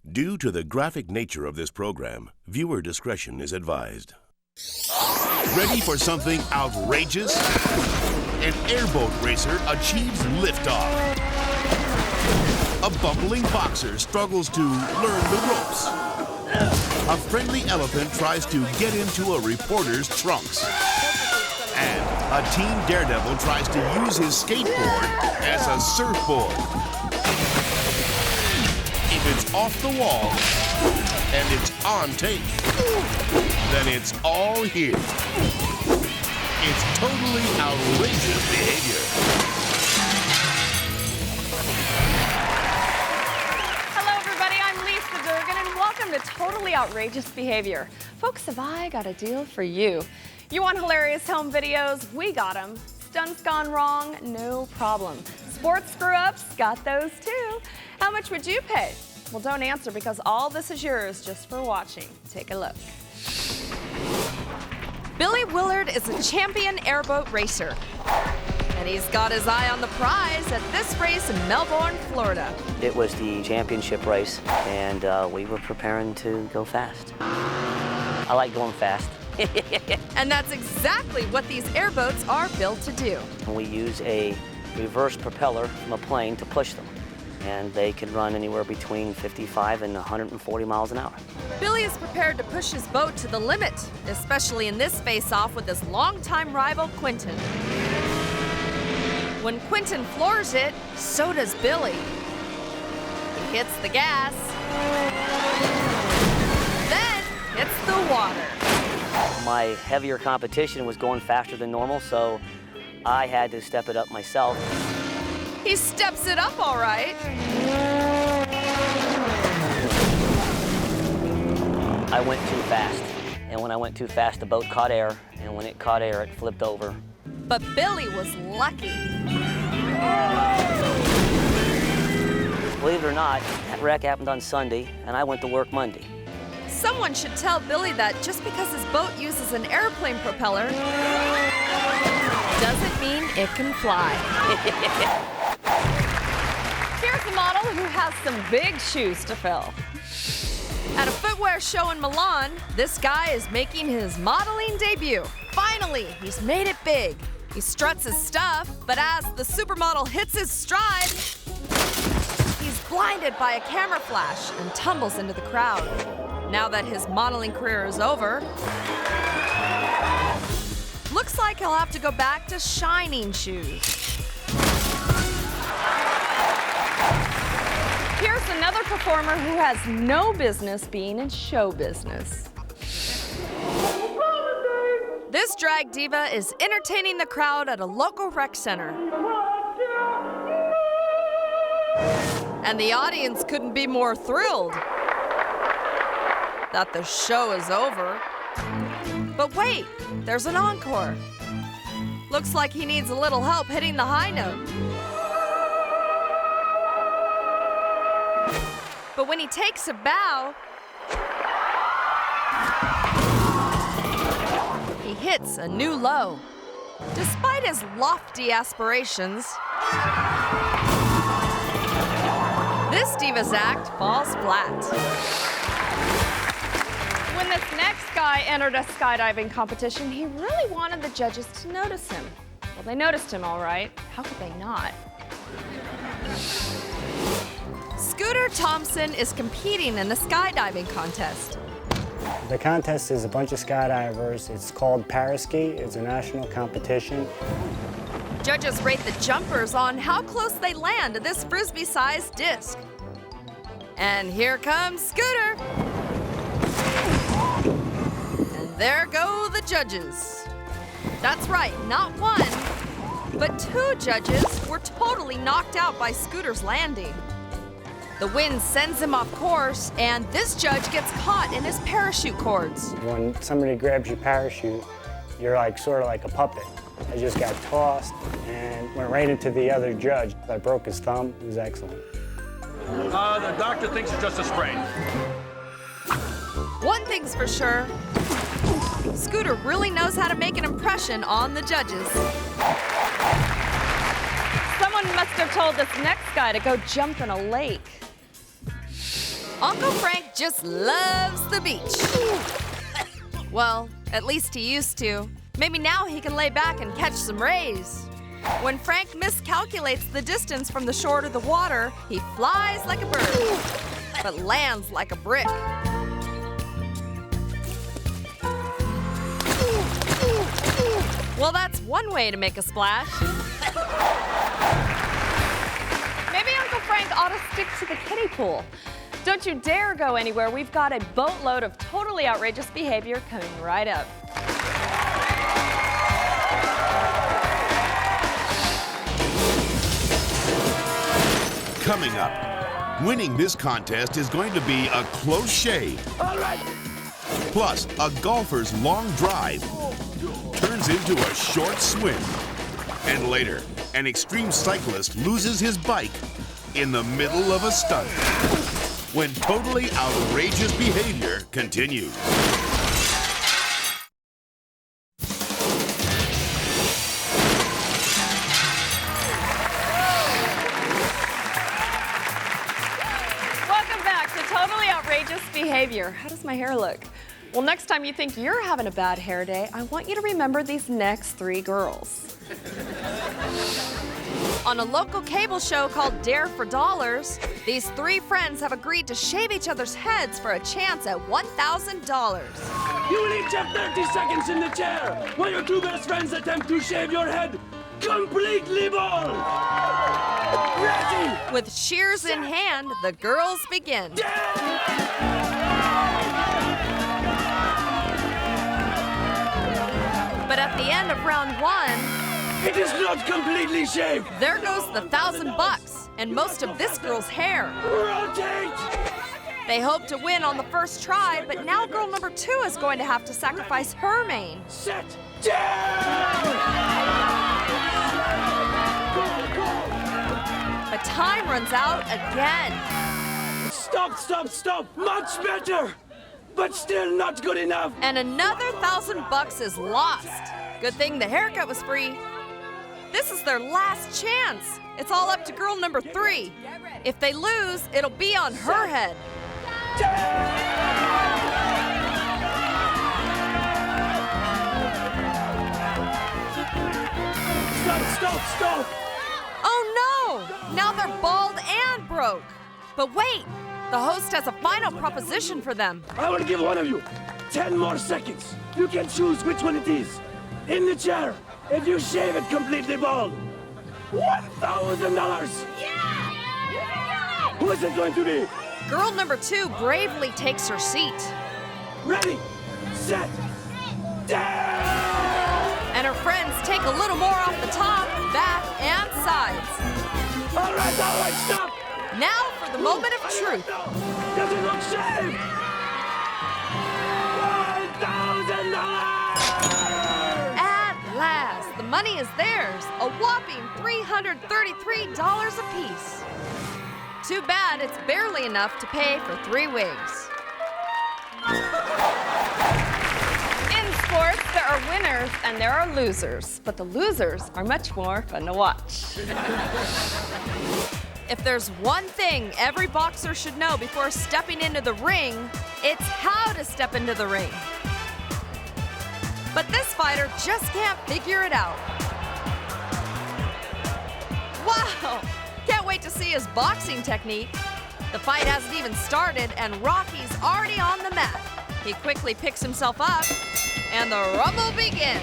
Due to the graphic nature of this program, viewer discretion is advised. Ready for something outrageous? An airboat racer achieves liftoff. A bumbling boxer struggles to learn the ropes. A friendly elephant tries to get into a reporter's trunks. And a teen daredevil tries to use his skateboard as a surfboard. If it's off the wall and it's on tape, then it's all here. It's totally outrageous behavior. Hello, everybody. I'm Lisa Dergan, and welcome to Totally Outrageous Behavior. Folks, have I got a deal for you? You want hilarious home videos? We got them. Stunts gone wrong? No problem. Sports screw-ups? Got those too. How much would you pay? Well, don't answer because all this is yours just for watching. Take a look. Billy Willard is a champion airboat racer. And he's got his eye on the prize at this race in Melbourne, Florida. It was the championship race, and we were preparing to go fast. I like going fast. And that's exactly what these airboats are built to do. We use a reverse propeller from a plane to push them. And they can run anywhere between 55 and 140 miles an hour. Billy is prepared to push his boat to the limit, especially in this face-off with his longtime rival, Quentin. When Quentin floors it, so does Billy. He hits the gas, then hits the water. My heavier competition was going faster than normal, so I had to step it up myself. He steps it up all right. I went too fast, and when I went too fast, the boat caught air, and when it caught air, it flipped over. But Billy was lucky. Believe it or not, that wreck happened on Sunday, and I went to work Monday. Someone should tell Billy that just because his boat uses an airplane propeller doesn't mean it can fly. Here's a model who has some big shoes to fill. At a footwear show in Milan, this guy is making his modeling debut. Finally, he's made it big. He struts his stuff, but as the supermodel hits his stride, he's blinded by a camera flash and tumbles into the crowd. Now that his modeling career is over, looks like he'll have to go back to shining shoes. Here's another performer who has no business being in show business. This drag diva is entertaining the crowd at a local rec center. And the audience couldn't be more thrilled that the show is over. But wait, there's an encore. Looks like he needs a little help hitting the high note. But when he takes a bow, he hits a new low. Despite his lofty aspirations, this diva's act falls flat. When this next guy entered a skydiving competition, he really wanted the judges to notice him. Well, they noticed him all right. How could they not? Scooter Thompson is competing in the skydiving contest. The contest is a bunch of skydivers. It's called Paraski. It's a national competition. Judges rate the jumpers on how close they land to this frisbee-sized disc. And here comes Scooter. And there go the judges. That's right, not one, but two judges were totally knocked out by Scooter's landing. The wind sends him off course, and this judge gets caught in his parachute cords. When somebody grabs your parachute, you're like sort of like a puppet. I just got tossed and went right into the other judge. I broke his thumb. It was excellent. The doctor thinks it's just a sprain. One thing's for sure, Scooter really knows how to make an impression on the judges. Someone must have told this next guy to go jump in a lake. Uncle Frank just loves the beach. Well, at least he used to. Maybe now he can lay back and catch some rays. When Frank miscalculates the distance from the shore to the water, he flies like a bird, but lands like a brick. Well, that's one way to make a splash. Maybe Uncle Frank ought to stick to the kiddie pool. Don't you dare go anywhere. We've got a boatload of totally outrageous behavior coming right up. Coming up, winning this contest is going to be a close shave. All right. Plus, a golfer's long drive turns into a short swim. And later, an extreme cyclist loses his bike in the middle of a stunt when totally outrageous behavior continues. Welcome back to Totally Outrageous Behavior. How does my hair look? Well, next time you think you're having a bad hair day, I want you to remember these next three girls. On a local cable show called Dare for Dollars, these three friends have agreed to shave each other's heads for a chance at $1,000. You will each have 30 seconds in the chair while your two best friends attempt to shave your head completely bald. Ready? With shears in hand, the girls begin. But at the end of round one, It is not completely shaved. there goes the $1,000 and most of this girl's hair. Rotate. They hope to win on the first try, but now girl number 2 is going to have to sacrifice her mane. Set. Down. But time runs out again. Stop, stop, stop. Much better. But still not good enough. And another $1,000 is lost. Good thing the haircut was free. This is their last chance. It's all up to girl number 3. If they lose, it'll be on her head. Stop, stop, stop. Oh no! Now they're bald and broke. But wait, the host has a final proposition for them. I will give one of you 10 more seconds. You can choose which one it is. In the chair, if you shave it completely bald, $1,000. Yeah! Who is it going to be? Girl number 2 bravely takes her seat. Ready, set, down! And her friends take a little more off the top, back, and sides. All right, stop! Now for the moment of truth. Does it look shaved? $1,000! At last, the money is theirs, a whopping $333 apiece. Too bad it's barely enough to pay for 3 wigs. In sports, there are winners and there are losers, but the losers are much more fun to watch. If there's one thing every boxer should know before stepping into the ring, it's how to step into the ring. But this fighter just can't figure it out. Wow! Can't wait to see his boxing technique. The fight hasn't even started and Rocky's already on the mat. He quickly picks himself up and the rumble begins.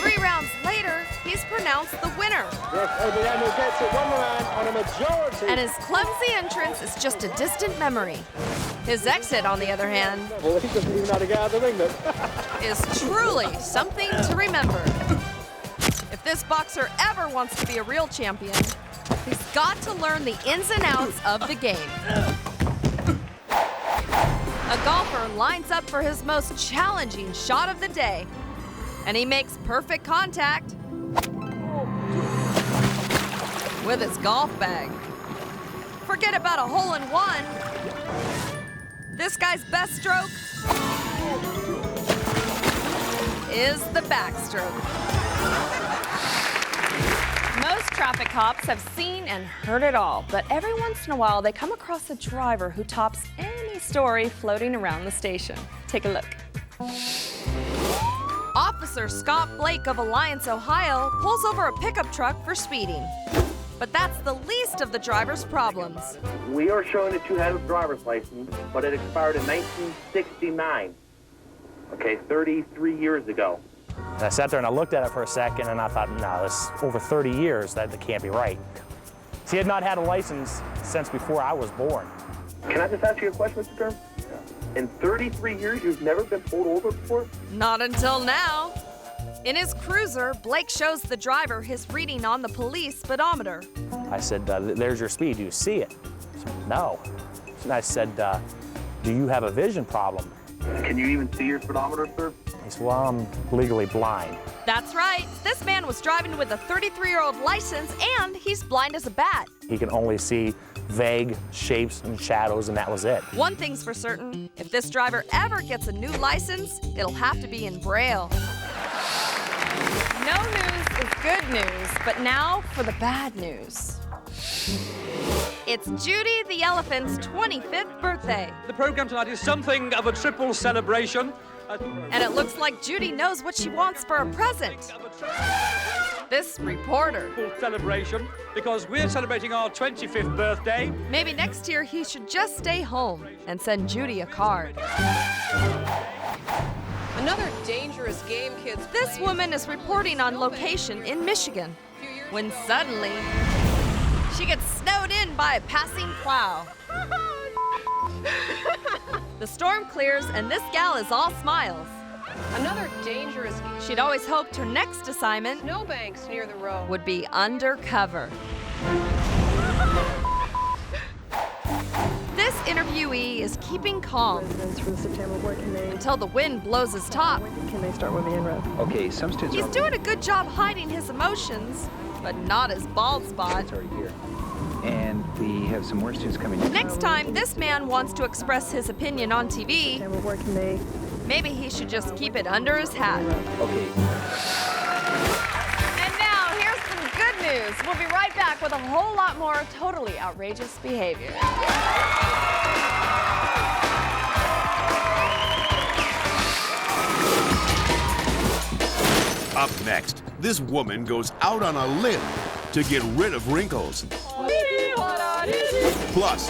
Three rounds later, he's pronounced the winner. Yes, Obiano gets it 1 round on a majority. And his clumsy entrance is just a distant memory. His exit, on the other hand, Well, he doesn't even know how to get out of the ring then. is truly something to remember. If this boxer ever wants to be a real champion, he's got to learn the ins and outs of the game. A golfer lines up for his most challenging shot of the day, and he makes perfect contact with his golf bag. Forget about a hole-in-one. This guy's best stroke is the backstroke. Most cops have seen and heard it all, but every once in a while they come across a driver who tops any story floating around the station. Take a look. Officer Scott Blake of Alliance, Ohio, pulls over a pickup truck for speeding. But that's the least of the driver's problems. We are showing that you have a driver's license, but it expired in 1969. Okay, 33 years ago. And I sat there and I looked at it for a second and I thought, no, this over 30 years, that can't be right. So he had not had a license since before I was born. Can I just ask you a question, Mr. Kern? In 33 years, you've never been pulled over before? Not until now. In his cruiser, Blake shows the driver his reading on the police speedometer. I said, there's your speed, do you see it? He said, no. And I said, do you have a vision problem? Can you even see your speedometer, sir? He said, well, I'm legally blind. That's right. This man was driving with a 33-year-old license, and he's blind as a bat. He can only see vague shapes and shadows, and that was it. One thing's for certain, if this driver ever gets a new license, it'll have to be in Braille. No news is good news, but now for the bad news. It's Judy the elephant's 25th birthday. The program tonight is something of a triple celebration. And it looks like Judy knows what she wants for a present. This reporter. Celebration, because we're celebrating our 25th birthday. Maybe next year he should just stay home and send Judy a card. Another dangerous game, kids. This woman is reporting on location in Michigan when suddenly she gets snowed in by a passing plow. The storm clears and this gal is all smiles. Another dangerous. She'd always hoped her next assignment Snowbanks near the road would be undercover. This interviewee is keeping calm until the wind blows his top. Can they start moving in road? Okay, some students He's doing a good job hiding his emotions, but not his bald spot. already here. And we have some more students coming in. Next time this man wants to express his opinion on TV, maybe he should just keep it under his hat. Okay. And now, here's some good news. We'll be right back with a whole lot more totally outrageous behavior. Up next, this woman goes out on a limb to get rid of wrinkles. Plus,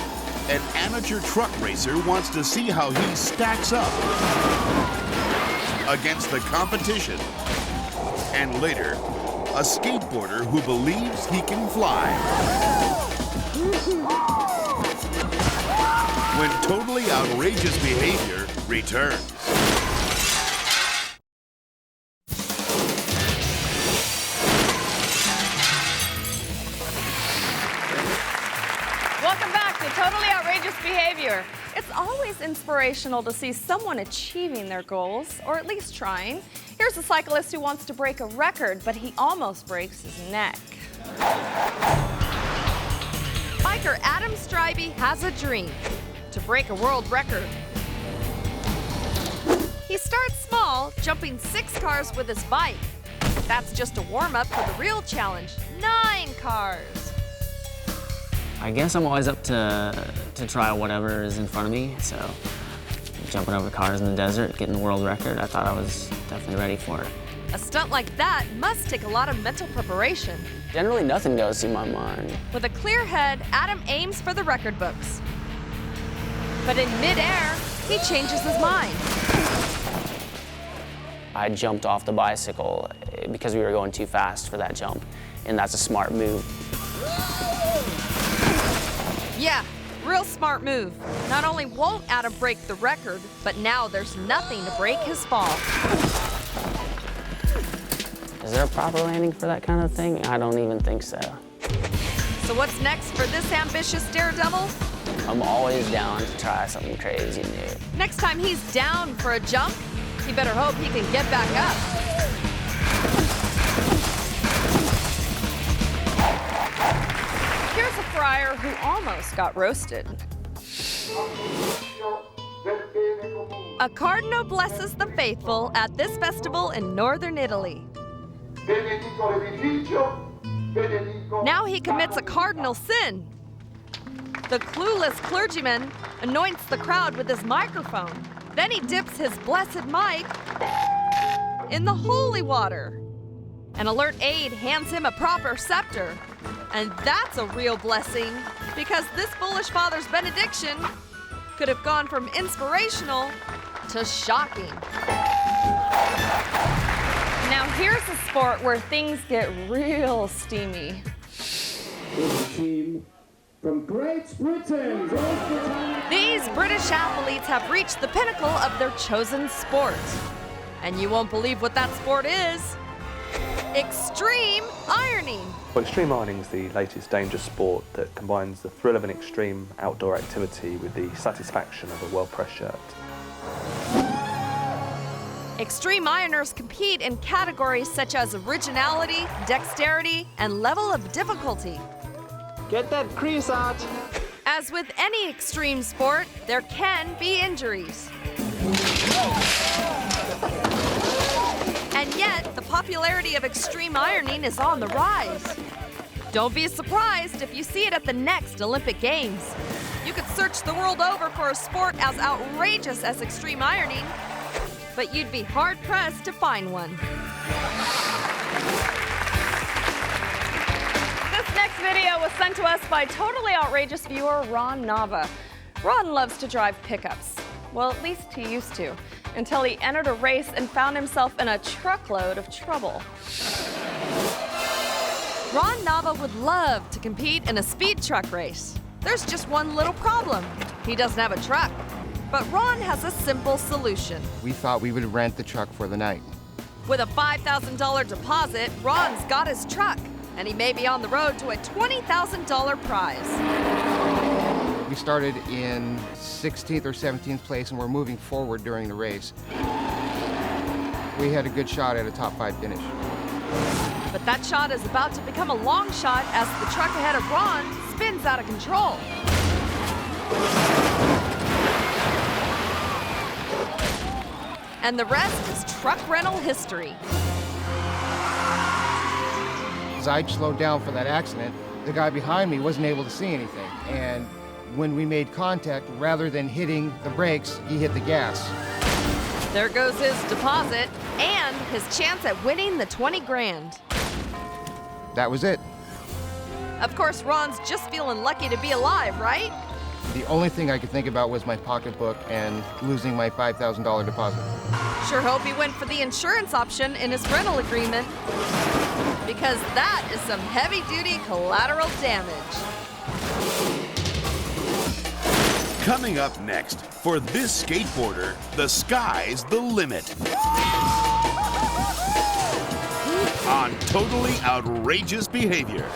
an amateur truck racer wants to see how he stacks up against the competition. And later, a skateboarder who believes he can fly. When totally outrageous behavior returns. Welcome back to Totally Outrageous Behavior. It's always inspirational to see someone achieving their goals, or at least trying. Here's a cyclist who wants to break a record, but he almost breaks his neck. Biker Adam Strybey has a dream: to break a world record. He starts small, jumping 6 cars with his bike. But that's just a warm-up for the real challenge, 9 cars. I guess I'm always up to try whatever is in front of me, so jumping over cars in the desert, getting the world record, I thought I was definitely ready for it. A stunt like that must take a lot of mental preparation. Generally, nothing goes through my mind. With a clear head, Adam aims for the record books. But in midair, he changes his mind. I jumped off the bicycle because we were going too fast for that jump, and that's a smart move. Yeah, real smart move. Not only won't Adam break the record, but now there's nothing to break his fall. Is there a proper landing for that kind of thing? I don't even think so. So what's next for this ambitious daredevil? I'm always down to try something crazy new. Next time he's down for a jump, he better hope he can get back up. Here's a friar who almost got roasted. A cardinal blesses the faithful at this Now he commits a cardinal sin. The clueless clergyman anoints the crowd with his microphone. Then he dips his blessed mic in the holy water. An alert aide hands him a proper scepter. And that's a real blessing, because this foolish father's benediction could have gone from inspirational to shocking. Now here's a sport where things get real steamy. From Great Britain. These British athletes have reached the pinnacle of their chosen sport. And you won't believe what that sport is. Extreme ironing. Well, extreme ironing is the latest dangerous sport that combines the thrill of an extreme outdoor activity with the satisfaction of a well-pressed shirt. Extreme ironers compete in categories such as originality, dexterity, and level of difficulty. Get that crease out. As with any extreme sport, there can be injuries. And yet, the popularity of extreme ironing is on the rise. Don't be surprised if you see it at the next Olympic Games. You could search the world over for a sport as outrageous as extreme ironing, but you'd be hard-pressed to find one. This next video was sent to us by totally outrageous viewer Ron Nava. Ron loves to drive pickups. Well, at least he used to, until he entered a race and found himself in a truckload of trouble. Ron Nava would love to compete in a speed truck race. There's just one little problem. He doesn't have a truck. But Ron has a simple solution. We thought we would rent the truck for the night. With a $5,000 deposit, Ron's got his truck, and he may be on the road to a $20,000 prize. We started in 16th or 17th place, and we're moving forward during the race. We had a good shot at a top 5 finish. But that shot is about to become a long shot as the truck ahead of Ron spins out of control. And the rest is truck rental history. As I slowed down for that accident, the guy behind me wasn't able to see anything. And when we made contact, rather than hitting the brakes, he hit the gas. There goes his deposit and his chance at winning the 20 grand. That was it. Of course, Ron's just feeling lucky to be alive, right? The only thing I could think about was my pocketbook and losing my $5,000 deposit. Sure hope he went for the insurance option in his rental agreement, because that is some heavy-duty collateral damage. Coming up next, for this skateboarder, the sky's the limit. On totally outrageous behavior.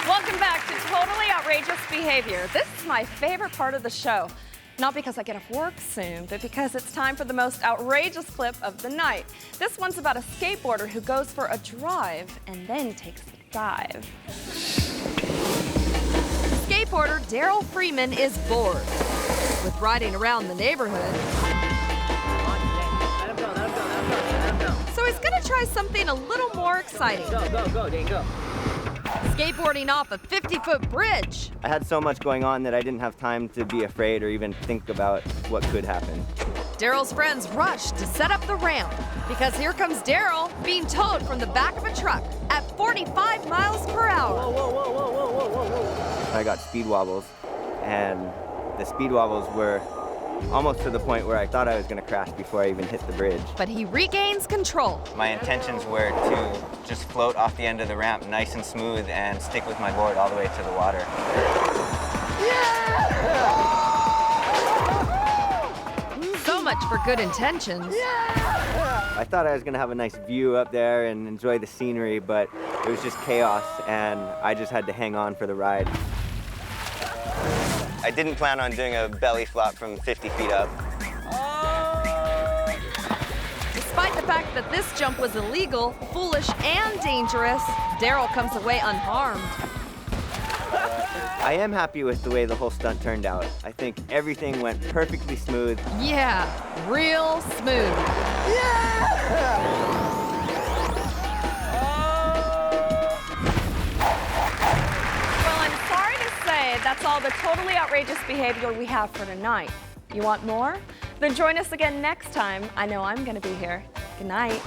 Welcome back to Totally Outrageous Behavior. This is my favorite part of the show. Not because I get off work soon, but because it's time for the most outrageous clip of the night. This one's about a skateboarder who goes for a drive and then takes a dive. Skateboarder Daryl Freeman is bored with riding around the neighborhood. So he's gonna try something a little more exciting. Go, Dane, go. Skateboarding off a 50-foot bridge. I had so much going on that I didn't have time to be afraid or even think about what could happen. Daryl's friends rush to set up the ramp because here comes Daryl being towed from the back of a truck at 45 miles per hour. Whoa. I got speed wobbles, and the speed wobbles were almost to the point where I thought I was going to crash before I even hit the bridge. But he regains control. My intentions were to just float off the end of the ramp nice and smooth and stick with my board all the way to the water. So much for good intentions. I thought I was going to have a nice view up there and enjoy the scenery, but it was just chaos, and I just had to hang on for the ride. I didn't plan on doing a belly flop from 50 feet up. Despite the fact that this jump was illegal, foolish, and dangerous, Daryl comes away unharmed. I am happy with the way the whole stunt turned out. I think everything went perfectly smooth. Yeah, real smooth. Well, I'm sorry to say that's all the totally outrageous behavior we have for tonight. You want more? Then join us again next time. I know I'm going to be here. Good night.